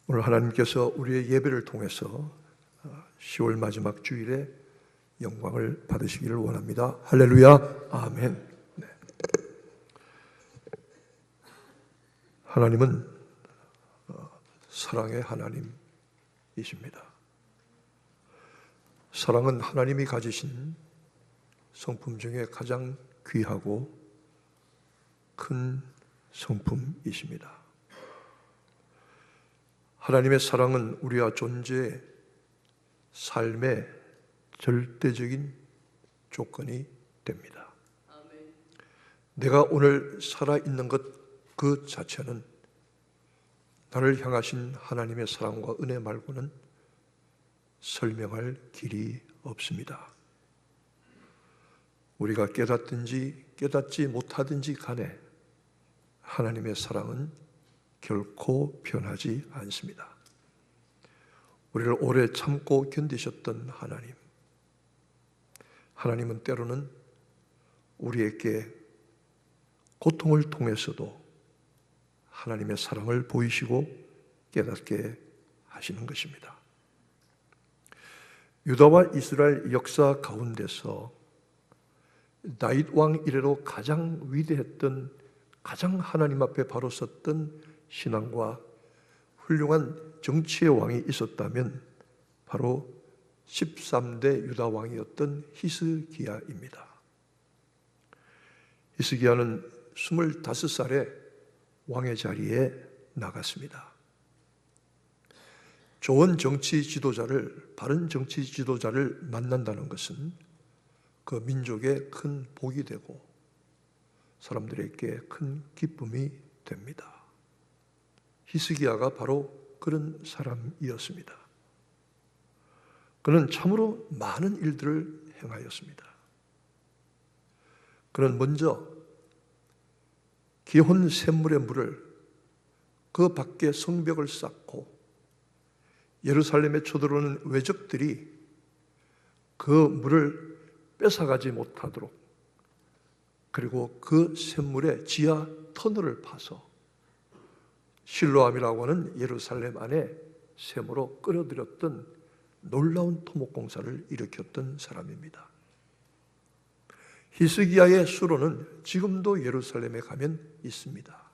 오늘 하나님께서 우리의 예배를 통해서 10월 마지막 주일에 영광을 받으시기를 원합니다. 할렐루야, 아멘. 네. 하나님은 사랑의 하나님이십니다. 사랑은 하나님이 가지신 성품 중에 가장 귀하고 큰 성품이십니다. 하나님의 사랑은 우리와 존재의 삶의 절대적인 조건이 됩니다. 내가 오늘 살아있는 것 그 자체는 나를 향하신 하나님의 사랑과 은혜 말고는 설명할 길이 없습니다. 우리가 깨닫든지 깨닫지 못하든지 간에 하나님의 사랑은 결코 변하지 않습니다. 우리를 오래 참고 견디셨던 하나님은 때로는 우리에게 고통을 통해서도 하나님의 사랑을 보이시고 깨닫게 하시는 것입니다. 유다와 이스라엘 역사 가운데서 다윗 왕 이래로 가장 위대했던, 가장 하나님 앞에 바로 섰던 신앙과 훌륭한 정치의 왕이 있었다면 바로 13대 유다 왕이었던 히스기야입니다. 히스기야는 25살에 왕의 자리에 나갔습니다. 좋은 정치 지도자를, 바른 정치 지도자를 만난다는 것은 그 민족의 큰 복이 되고 사람들에게 큰 기쁨이 됩니다. 히스기야가 바로 그런 사람이었습니다. 그는 참으로 많은 일들을 행하였습니다. 그는 먼저 기혼 샘물의 물을 그 밖에 성벽을 쌓고 예루살렘에 쳐들어오는 외적들이 그 물을 뺏어가지 못하도록, 그리고 그 샘물의 지하 터널을 파서 실로암이라고 하는 예루살렘 안에 샘으로 끌어들였던 놀라운 토목공사를 일으켰던 사람입니다. 히스기야의 수로는 지금도 예루살렘에 가면 있습니다.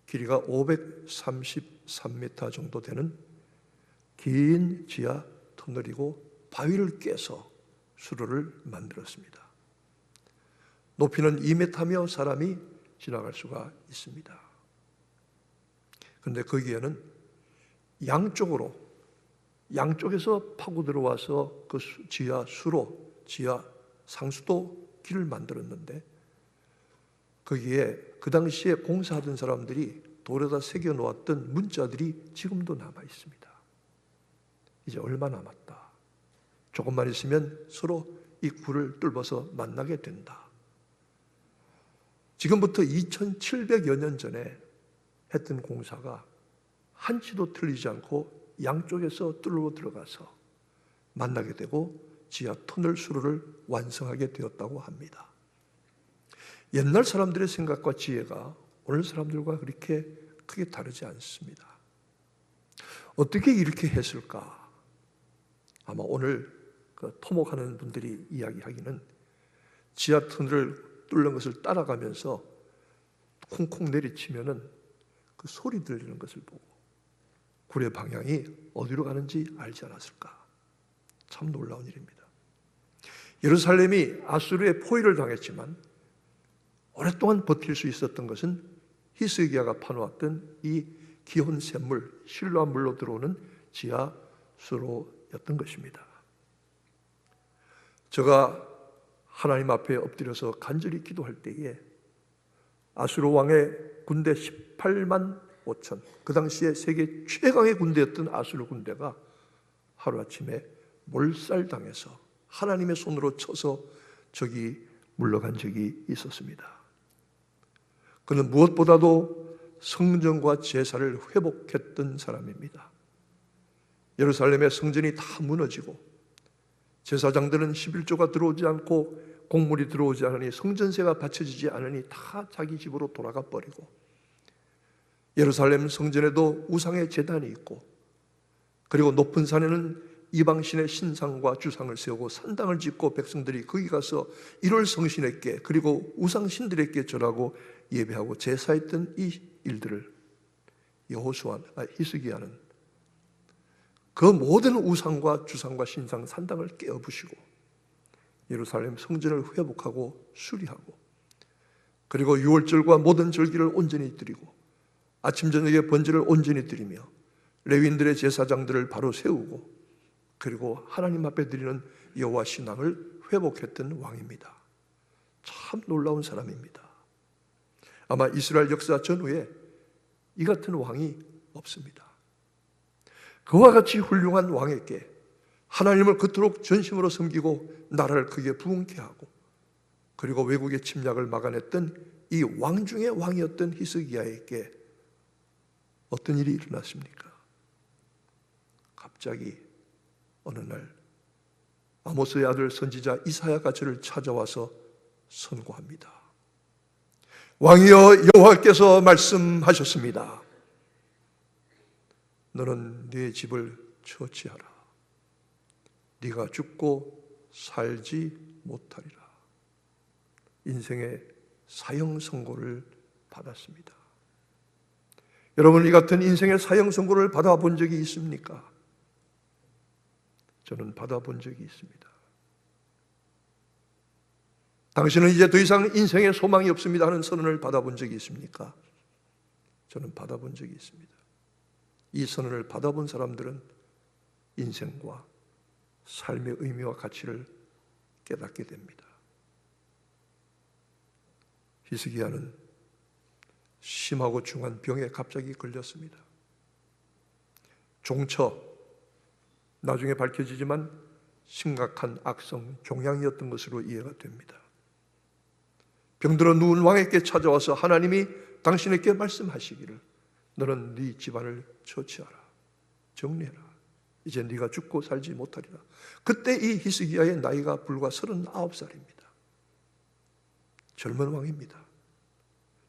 길이가 533m 정도 되는 긴 지하 터널이고 바위를 깨서 수로를 만들었습니다. 높이는 2m며 사람이 지나갈 수가 있습니다. 그런데 거기에는 양쪽에서 파고 들어와서 그 지하 수로, 지하 상수도 길을 만들었는데 거기에 그 당시에 공사하던 사람들이 돌에다 새겨 놓았던 문자들이 지금도 남아 있습니다. 이제 얼마 남았다. 조금만 있으면 서로 이 굴을 뚫어서 만나게 된다. 지금부터 2700여 년 전에 했던 공사가 한치도 틀리지 않고 양쪽에서 뚫어 들어가서 만나게 되고 지하 터널 수로를 완성하게 되었다고 합니다. 옛날 사람들의 생각과 지혜가 오늘 사람들과 그렇게 크게 다르지 않습니다. 어떻게 이렇게 했을까? 아마 오늘 그 토목하는 분들이 이야기하기는 지하 터널을 뚫는 것을 따라가면서 콩콩 내리치면은 그 소리 들리는 것을 보고 굴의 방향이 어디로 가는지 알지 않았을까? 참 놀라운 일입니다. 예루살렘이 아수르의 포위를 당했지만 오랫동안 버틸 수 있었던 것은 히스기야가 파놓았던 이 기혼 샘물, 실로암 물로 들어오는 지하 수로였던 것입니다. 제가 하나님 앞에 엎드려서 간절히 기도할 때에 아수르 왕의 군대 18만 5천, 그 당시에 세계 최강의 군대였던 아수르 군대가 하루아침에 몰살당해서 하나님의 손으로 쳐서 적이 물러간 적이 있었습니다. 그는 무엇보다도 성전과 제사를 회복했던 사람입니다. 예루살렘의 성전이 다 무너지고 제사장들은 11조가 들어오지 않고 곡물이 들어오지 않으니 성전세가 바쳐지지 않으니 다 자기 집으로 돌아가 버리고 예루살렘 성전에도 우상의 제단이 있고, 그리고 높은 산에는 이방신의 신상과 주상을 세우고 산당을 짓고 백성들이 거기 가서 이를 성신에게 그리고 우상신들에게 절하고 예배하고 제사했던 이 일들을 히스기야는 그 모든 우상과 주상과 신상 산당을 깨어부시고 예루살렘 성전을 회복하고 수리하고, 그리고 유월절과 모든 절기를 온전히 드리고 아침 저녁에 번제를 온전히 드리며 레위인들의 제사장들을 바로 세우고, 그리고 하나님 앞에 드리는 여호와 신앙을 회복했던 왕입니다. 참 놀라운 사람입니다. 아마 이스라엘 역사 전후에 이 같은 왕이 없습니다. 그와 같이 훌륭한 왕에게 하나님을 그토록 전심으로 섬기고 나라를 크게 부흥케 하고, 그리고 외국의 침략을 막아냈던 이 왕 중의 왕이었던 히스기야에게 어떤 일이 일어났습니까? 갑자기 어느 날 아모스의 아들 선지자 이사야가 저를 찾아와서 선고합니다. 왕이여, 여호와께서 말씀하셨습니다. 너는 네 집을 처치하라. 네가 죽고 살지 못하리라. 인생의 사형 선고를 받았습니다. 여러분, 이 같은 인생의 사형 선고를 받아본 적이 있습니까? 저는 받아본 적이 있습니다. 당신은 이제 더 이상 인생에 소망이 없습니다 하는 선언을 받아본 적이 있습니까? 저는 받아본 적이 있습니다. 이 선언을 받아본 사람들은 인생과 삶의 의미와 가치를 깨닫게 됩니다. 히스기야는 심하고 중한 병에 갑자기 걸렸습니다. 종처, 나중에 밝혀지지만 심각한 악성 종양이었던 것으로 이해가 됩니다. 병들어 누운 왕에게 찾아와서 하나님이 당신에게 말씀하시기를 너는 네 집안을 처치하라, 정리해라. 이제 네가 죽고 살지 못하리라. 그때 이 히스기야의 나이가 불과 39살입니다. 젊은 왕입니다.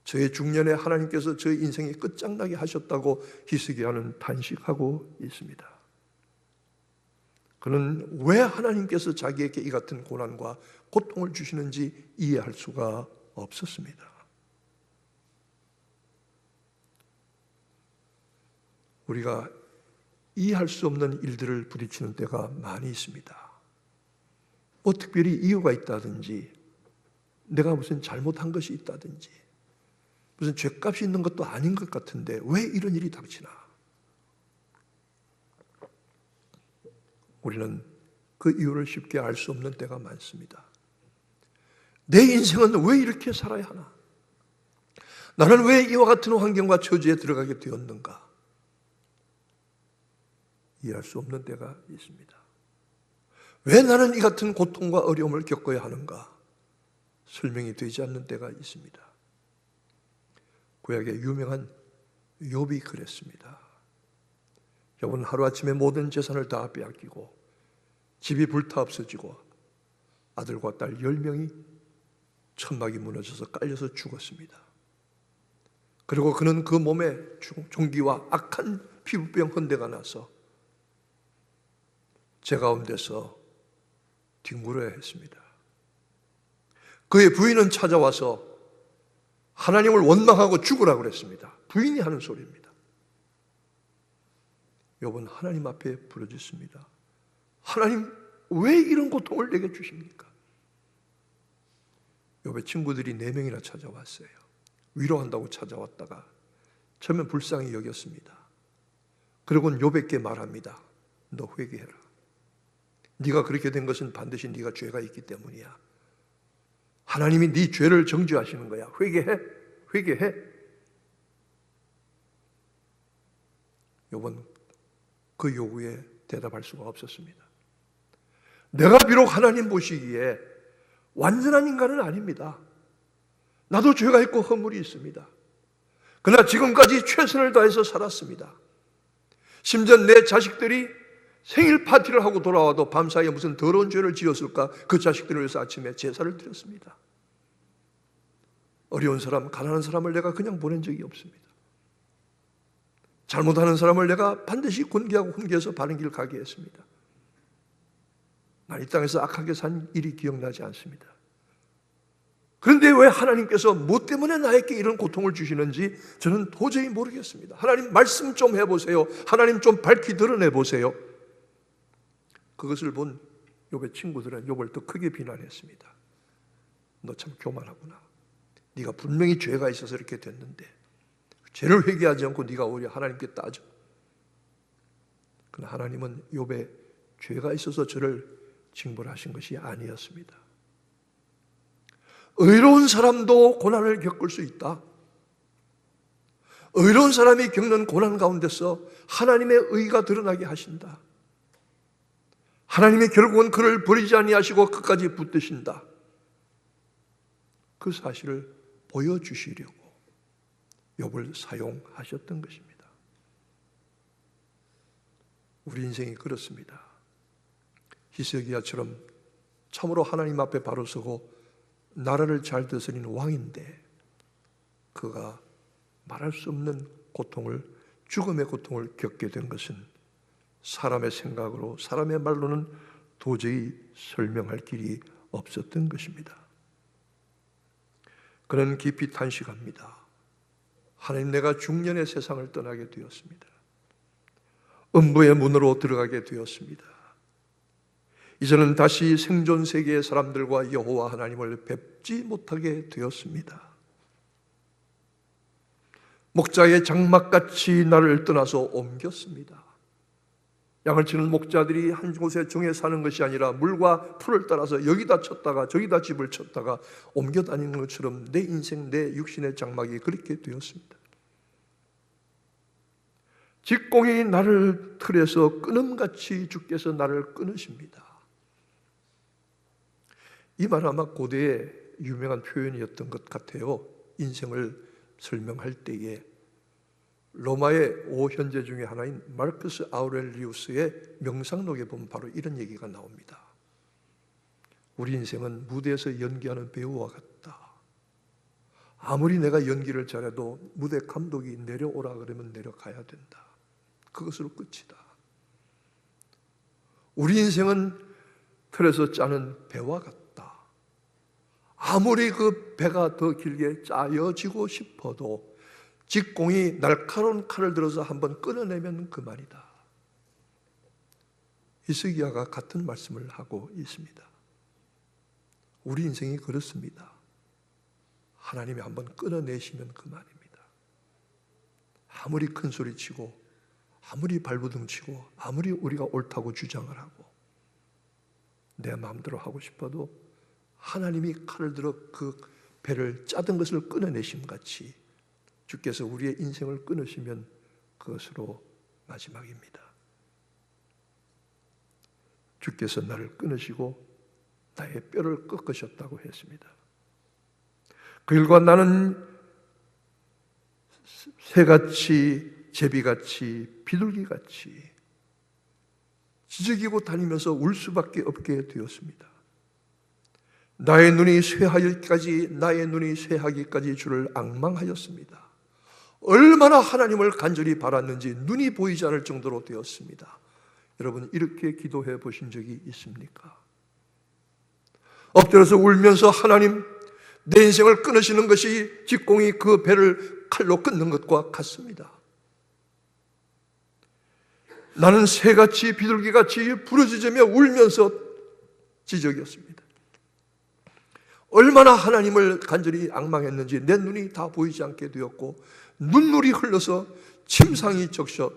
저의 중년에 하나님께서 저의 인생이 끝장나게 하셨다고 히스기야는 탄식하고 있습니다. 그는 왜 하나님께서 자기에게 이 같은 고난과 고통을 주시는지 이해할 수가 없었습니다. 우리가 이해할 수 없는 일들을 부딪히는 때가 많이 있습니다. 뭐 특별히 이유가 있다든지, 내가 무슨 잘못한 것이 있다든지, 무슨 죄값이 있는 것도 아닌 것 같은데 왜 이런 일이 닥치나? 우리는 그 이유를 쉽게 알 수 없는 때가 많습니다. 내 인생은 왜 이렇게 살아야 하나? 나는 왜 이와 같은 환경과 처지에 들어가게 되었는가? 이해할 수 없는 때가 있습니다. 왜 나는 이 같은 고통과 어려움을 겪어야 하는가? 설명이 되지 않는 때가 있습니다. 구약의 유명한 욥이 그랬습니다. 욥은 하루아침에 모든 재산을 다 빼앗기고 집이 불타 없어지고 아들과 딸 10명이 천막이 무너져서 깔려서 죽었습니다. 그리고 그는 그 몸에 종기와 악한 피부병 흔대가 나서 제 가운데서 뒹굴어야 했습니다. 그의 부인은 찾아와서 하나님을 원망하고 죽으라고 그랬습니다. 부인이 하는 소리입니다. 욥은 하나님 앞에 부르짖습니다. 하나님, 왜 이런 고통을 내게 주십니까? 욥의 친구들이 4명이나 찾아왔어요. 위로한다고 찾아왔다가 처음엔 불쌍히 여겼습니다. 그리고는 욥에게 말합니다. 너 회개해라. 네가 그렇게 된 것은 반드시 네가 죄가 있기 때문이야. 하나님이 네 죄를 정죄하시는 거야. 회개해. 회개해. 욥은 그 요구에 대답할 수가 없었습니다. 내가 비록 하나님 보시기에 완전한 인간은 아닙니다. 나도 죄가 있고 허물이 있습니다. 그러나 지금까지 최선을 다해서 살았습니다. 심지어 내 자식들이 생일 파티를 하고 돌아와도 밤사이에 무슨 더러운 죄를 지었을까? 그 자식들을 위해서 아침에 제사를 드렸습니다. 어려운 사람, 가난한 사람을 내가 그냥 보낸 적이 없습니다. 잘못하는 사람을 내가 반드시 권계하고 훈계해서 바른 길 가게 했습니다. 난 이 땅에서 악하게 산 일이 기억나지 않습니다. 그런데 왜 하나님께서 뭐 때문에 나에게 이런 고통을 주시는지 저는 도저히 모르겠습니다. 하나님 말씀 좀 해보세요. 하나님 좀 밝히 드러내보세요. 그것을 본 욥의 친구들은 욥을 더 크게 비난했습니다. 너 참 교만하구나. 네가 분명히 죄가 있어서 이렇게 됐는데 죄를 회개하지 않고 네가 오히려 하나님께 따져. 그러나 하나님은 욥의 죄가 있어서 저를 징벌하신 것이 아니었습니다. 의로운 사람도 고난을 겪을 수 있다. 의로운 사람이 겪는 고난 가운데서 하나님의 의가 드러나게 하신다. 하나님이 결국은 그를 버리지 아니하시고 끝까지 붙드신다. 그 사실을 보여주시려고 욥을 사용하셨던 것입니다. 우리 인생이 그렇습니다. 히스기야처럼 참으로 하나님 앞에 바로 서고 나라를 잘 다스리는 왕인데 그가 말할 수 없는 고통을, 죽음의 고통을 겪게 된 것은 사람의 생각으로, 사람의 말로는 도저히 설명할 길이 없었던 것입니다. 그는 깊이 탄식합니다. 하나님, 내가 중년의 세상을 떠나게 되었습니다. 음부의 문으로 들어가게 되었습니다. 이제는 다시 생존 세계의 사람들과 여호와 하나님을 뵙지 못하게 되었습니다. 목자의 장막같이 나를 떠나서 옮겼습니다. 양을 치는 목자들이 한 곳에 정해 사는 것이 아니라 물과 풀을 따라서 여기다 쳤다가 저기다 집을 쳤다가 옮겨 다니는 것처럼 내 인생, 내 육신의 장막이 그렇게 되었습니다. 직공이 나를 틀에서 끊음같이 주께서 나를 끊으십니다. 이 말은 아마 고대의 유명한 표현이었던 것 같아요. 인생을 설명할 때에 로마의 5현제 중에 하나인 마르크스 아우렐리우스의 명상록에 보면 바로 이런 얘기가 나옵니다. 우리 인생은 무대에서 연기하는 배우와 같다. 아무리 내가 연기를 잘해도 무대 감독이 내려오라 그러면 내려가야 된다. 그것으로 끝이다. 우리 인생은 틀에서 짜는 배와 같다. 아무리 그 배가 더 길게 짜여지고 싶어도 직공이 날카로운 칼을 들어서 한번 끊어내면 그만이다. 히스기야가 같은 말씀을 하고 있습니다. 우리 인생이 그렇습니다. 하나님이 한번 끊어내시면 그만입니다. 아무리 큰 소리치고 아무리 발버둥치고 아무리 우리가 옳다고 주장을 하고 내 마음대로 하고 싶어도 하나님이 칼을 들어 그 배를 짜던 것을 끊어내심 같이 주께서 우리의 인생을 끊으시면 그것으로 마지막입니다. 주께서 나를 끊으시고 나의 뼈를 꺾으셨다고 했습니다. 그 일과 나는 새같이, 제비같이, 비둘기같이 지저귀고 다니면서 울 수밖에 없게 되었습니다. 나의 눈이 쇠하기까지 주를 앙망하였습니다. 얼마나 하나님을 간절히 바랐는지 눈이 보이지 않을 정도로 되었습니다. 여러분, 이렇게 기도해 보신 적이 있습니까? 엎드려서 울면서 하나님, 내 인생을 끊으시는 것이 직공이 그 배를 칼로 끊는 것과 같습니다. 나는 새같이 비둘기같이 부르짖으며 울면서 지적이었습니다. 얼마나 하나님을 간절히 앙망했는지 내 눈이 다 보이지 않게 되었고 눈물이 흘러서 침상이 적셔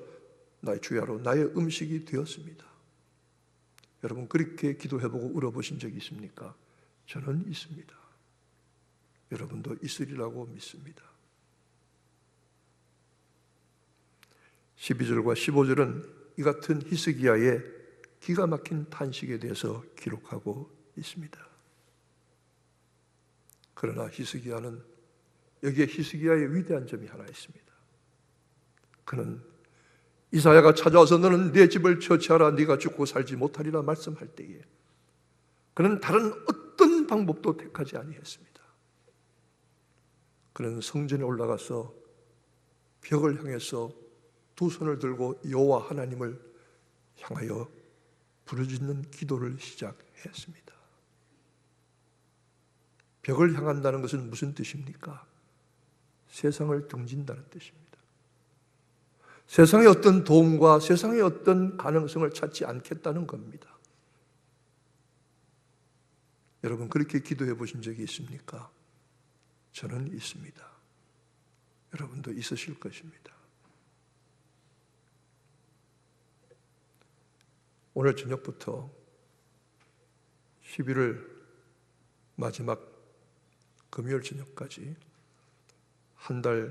나의 주야로 나의 음식이 되었습니다. 여러분, 그렇게 기도해보고 울어보신 적이 있습니까? 저는 있습니다. 여러분도 있으리라고 믿습니다. 12절과 15절은 이 같은 히스기야의 기가 막힌 탄식에 대해서 기록하고 있습니다. 그러나 히스기야는 여기에 히스기야의 위대한 점이 하나 있습니다. 그는 이사야가 찾아와서 너는 내 집을 처치하라, 네가 죽고 살지 못하리라 말씀할 때에 그는 다른 어떤 방법도 택하지 아니했습니다. 그는 성전에 올라가서 벽을 향해서 두 손을 들고 여호와 하나님을 향하여 부르짖는 기도를 시작했습니다. 벽을 향한다는 것은 무슨 뜻입니까? 세상을 등진다는 뜻입니다. 세상의 어떤 도움과 세상의 어떤 가능성을 찾지 않겠다는 겁니다. 여러분, 그렇게 기도해 보신 적이 있습니까? 저는 있습니다. 여러분도 있으실 것입니다. 오늘 저녁부터 11월 마지막 금요일 저녁까지 한 달여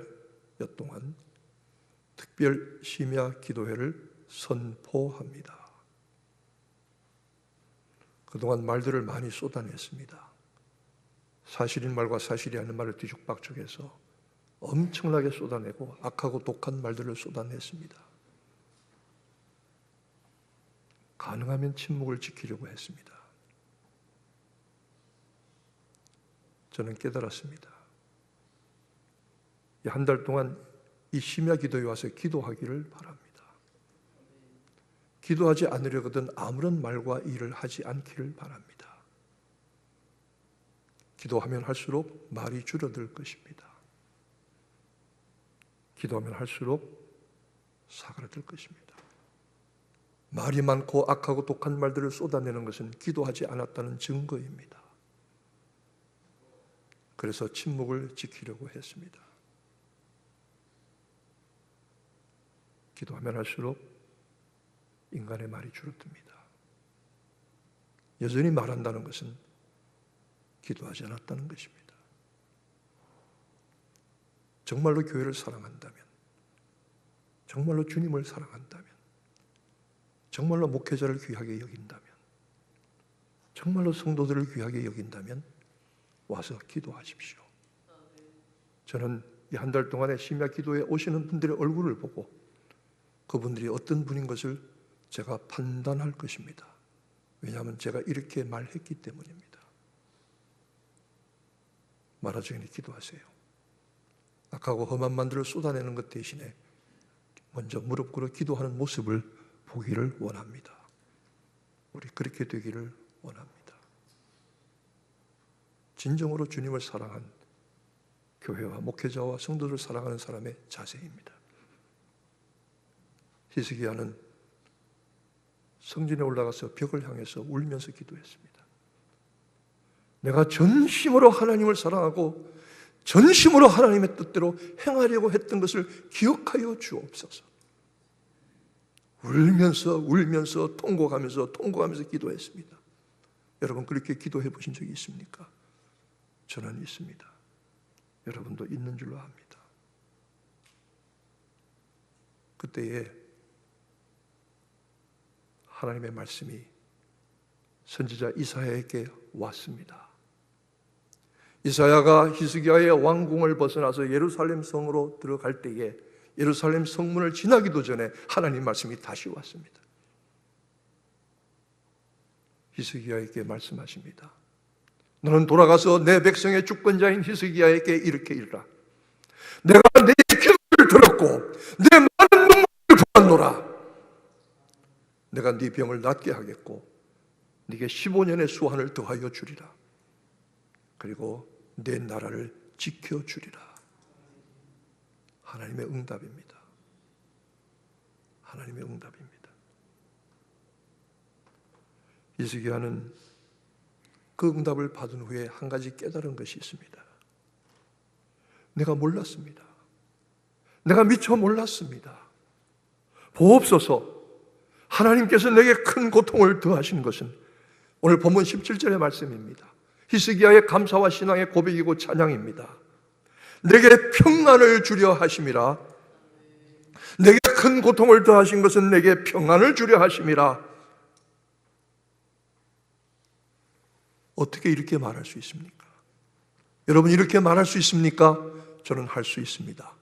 동안 특별 심야 기도회를 선포합니다. 그동안 말들을 많이 쏟아냈습니다. 사실인 말과 사실이 아닌 말을 뒤죽박죽해서 엄청나게 쏟아내고 악하고 독한 말들을 쏟아냈습니다. 가능하면 침묵을 지키려고 했습니다. 저는 깨달았습니다. 한 달 동안 이 심야 기도에 와서 기도하기를 바랍니다. 기도하지 않으려거든 아무런 말과 일을 하지 않기를 바랍니다. 기도하면 할수록 말이 줄어들 것입니다. 기도하면 할수록 사그라들 것입니다. 말이 많고 악하고 독한 말들을 쏟아내는 것은 기도하지 않았다는 증거입니다. 그래서 침묵을 지키려고 했습니다. 기도하면 할수록 인간의 말이 줄어듭니다. 여전히 말한다는 것은 기도하지 않았다는 것입니다. 정말로 교회를 사랑한다면, 정말로 주님을 사랑한다면, 정말로 목회자를 귀하게 여긴다면, 정말로 성도들을 귀하게 여긴다면 와서 기도하십시오. 저는 이 한 달 동안의 심야 기도에 오시는 분들의 얼굴을 보고 그분들이 어떤 분인 것을 제가 판단할 것입니다. 왜냐하면 제가 이렇게 말했기 때문입니다. 말하기 전에 기도하세요. 악하고 험한 말들을 쏟아내는 것 대신에 먼저 무릎 꿇어 기도하는 모습을 보기를 원합니다. 우리 그렇게 되기를 원합니다. 진정으로 주님을 사랑한 교회와 목회자와 성도를 사랑하는 사람의 자세입니다. 히스기야는 성전에 올라가서 벽을 향해서 울면서 기도했습니다. 내가 전심으로 하나님을 사랑하고 전심으로 하나님의 뜻대로 행하려고 했던 것을 기억하여 주옵소서. 울면서 통곡하면서 기도했습니다. 여러분, 그렇게 기도해 보신 적이 있습니까? 저는 있습니다. 여러분도 있는 줄로 압니다. 그때에 하나님의 말씀이 선지자 이사야에게 왔습니다. 이사야가 히스기야의 왕궁을 벗어나서 예루살렘 성으로 들어갈 때에 예루살렘 성문을 지나기도 전에 하나님 말씀이 다시 왔습니다. 히스기야에게 말씀하십니다. 너는 돌아가서 내 백성의 주권자인 히스기야에게 이렇게 이르라. 내가 네 기도를 들었고 내 많은 눈물을 보았노라. 내가 네 병을 낫게 하겠고 네게 15년의 수환을 더하여 주리라. 그리고 내 나라를 지켜주리라. 하나님의 응답입니다. 하나님의 응답입니다. 히스기야는 그 응답을 받은 후에 한 가지 깨달은 것이 있습니다. 내가 몰랐습니다. 내가 미처 몰랐습니다. 보옵소서, 하나님께서 내게 큰 고통을 더하신 것은 오늘 본문 17절의 말씀입니다. 히스기야의 감사와 신앙의 고백이고 찬양입니다. 내게 평안을 주려 하심이라. 내게 큰 고통을 더하신 것은 내게 평안을 주려 하심이라. 어떻게 이렇게 말할 수 있습니까? 여러분, 이렇게 말할 수 있습니까? 저는 할 수 있습니다.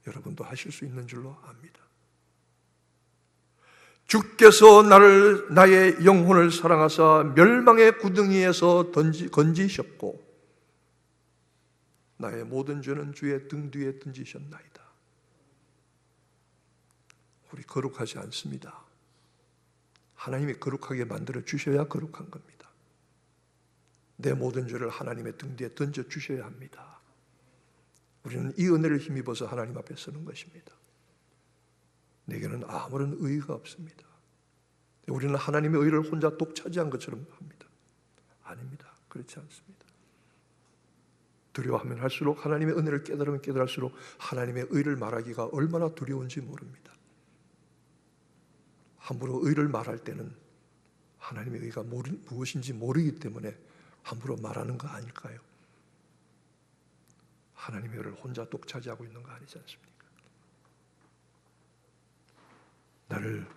여러분도 하실 수 있는 줄로 압니다. 주께서 나의 영혼을 사랑하사 멸망의 구덩이에서 건지셨고 나의 모든 죄는 주의 등 뒤에 던지셨나이다. 우리 거룩하지 않습니다. 하나님이 거룩하게 만들어 주셔야 거룩한 겁니다. 내 모든 죄를 하나님의 등 뒤에 던져 주셔야 합니다. 우리는 이 은혜를 힘입어서 하나님 앞에 서는 것입니다. 내게는 아무런 의의가 없습니다. 우리는 하나님의 의를 혼자 독차지한 것처럼 합니다. 아닙니다. 그렇지 않습니다. 두려워하면 할수록, 하나님의 은혜를 깨달으면 깨달을수록 하나님의 의를 말하기가 얼마나 두려운지 모릅니다. 함부로 의를 말할 때는 하나님의 의가 무엇인지 모르기 때문에 함부로 말하는 거 아닐까요? 하나님의 의를 혼자 독차지하고 있는 거 아니지 않습니까? 나를,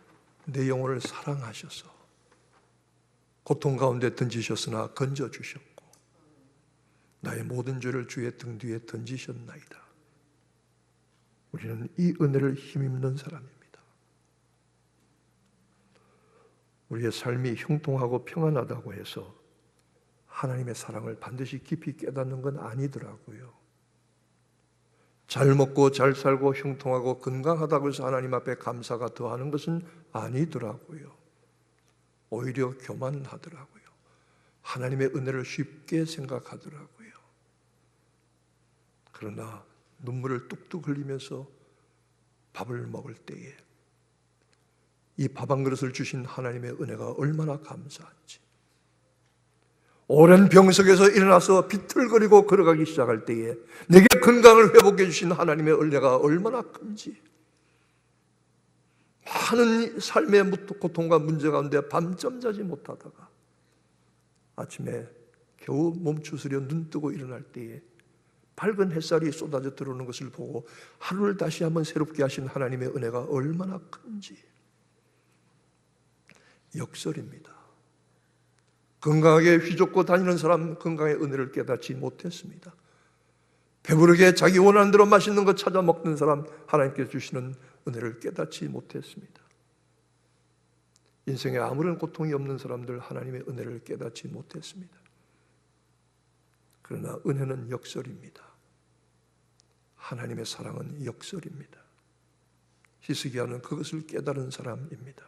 내 영혼을 사랑하셔서 고통 가운데 던지셨으나 건져주셨고 나의 모든 죄를 주의 등 뒤에 던지셨나이다. 우리는 이 은혜를 힘입는 사람입니다. 우리의 삶이 형통하고 평안하다고 해서 하나님의 사랑을 반드시 깊이 깨닫는 건 아니더라고요. 잘 먹고 잘 살고 형통하고 건강하다고 해서 하나님 앞에 감사가 더하는 것은 아니더라고요. 오히려 교만하더라고요. 하나님의 은혜를 쉽게 생각하더라고요. 그러나 눈물을 뚝뚝 흘리면서 밥을 먹을 때에 이 밥 한 그릇을 주신 하나님의 은혜가 얼마나 감사한지, 오랜 병석에서 일어나서 비틀거리고 걸어가기 시작할 때에 내게 건강을 회복해 주신 하나님의 은혜가 얼마나 큰지, 많은 삶의 고통과 문제 가운데 밤잠 자지 못하다가 아침에 겨우 몸추스려 눈 뜨고 일어날 때에 밝은 햇살이 쏟아져 들어오는 것을 보고 하루를 다시 한번 새롭게 하신 하나님의 은혜가 얼마나 큰지 역설입니다. 건강하게 휘젓고 다니는 사람 건강의 은혜를 깨닫지 못했습니다. 배부르게 자기 원하는 대로 맛있는 것 찾아 먹는 사람 하나님께서 주시는 은혜를 깨닫지 못했습니다. 인생에 아무런 고통이 없는 사람들 하나님의 은혜를 깨닫지 못했습니다. 그러나 은혜는 역설입니다. 하나님의 사랑은 역설입니다. 히스기야는 그것을 깨달은 사람입니다.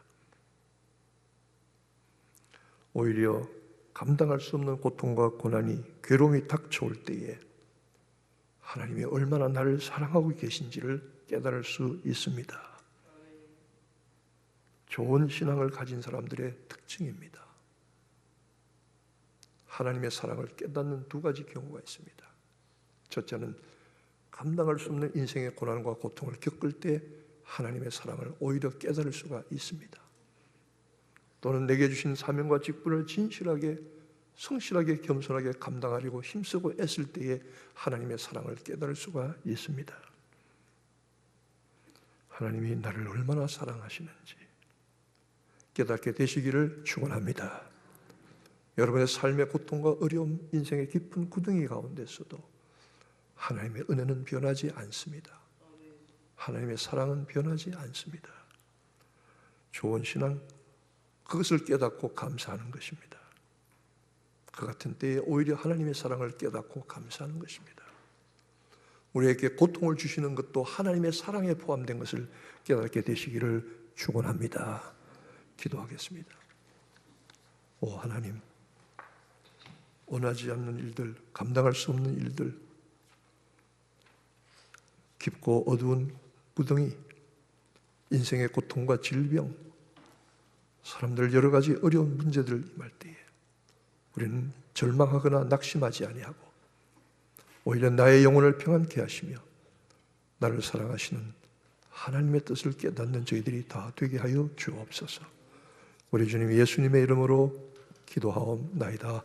오히려 감당할 수 없는 고통과 고난이, 괴로움이 닥쳐올 때에 하나님이 얼마나 나를 사랑하고 계신지를 깨달을 수 있습니다. 좋은 신앙을 가진 사람들의 특징입니다. 하나님의 사랑을 깨닫는 두 가지 경우가 있습니다. 첫째는 감당할 수 없는 인생의 고난과 고통을 겪을 때 하나님의 사랑을 오히려 깨달을 수가 있습니다. 또는 내게 주신 사명과 직분을 진실하게, 성실하게, 겸손하게 감당하려고 힘쓰고 애쓸 때에 하나님의 사랑을 깨달을 수가 있습니다. 하나님이 나를 얼마나 사랑하시는지 깨닫게 되시기를 축원합니다. 여러분의 삶의 고통과 어려움, 인생의 깊은 구덩이 가운데서도 하나님의 은혜는 변하지 않습니다. 하나님의 사랑은 변하지 않습니다. 좋은 신앙, 그것을 깨닫고 감사하는 것입니다. 그 같은 때에 오히려 하나님의 사랑을 깨닫고 감사하는 것입니다. 우리에게 고통을 주시는 것도 하나님의 사랑에 포함된 것을 깨닫게 되시기를 축원합니다. 기도하겠습니다. 오 하나님, 원하지 않는 일들, 감당할 수 없는 일들, 깊고 어두운 구덩이, 인생의 고통과 질병, 사람들 여러 가지 어려운 문제들 임할 때에 우리는 절망하거나 낙심하지 아니하고 오히려 나의 영혼을 평안케 하시며 나를 사랑하시는 하나님의 뜻을 깨닫는 저희들이 다 되게 하여 주옵소서. 우리 주님 예수님의 이름으로 기도하옵나이다.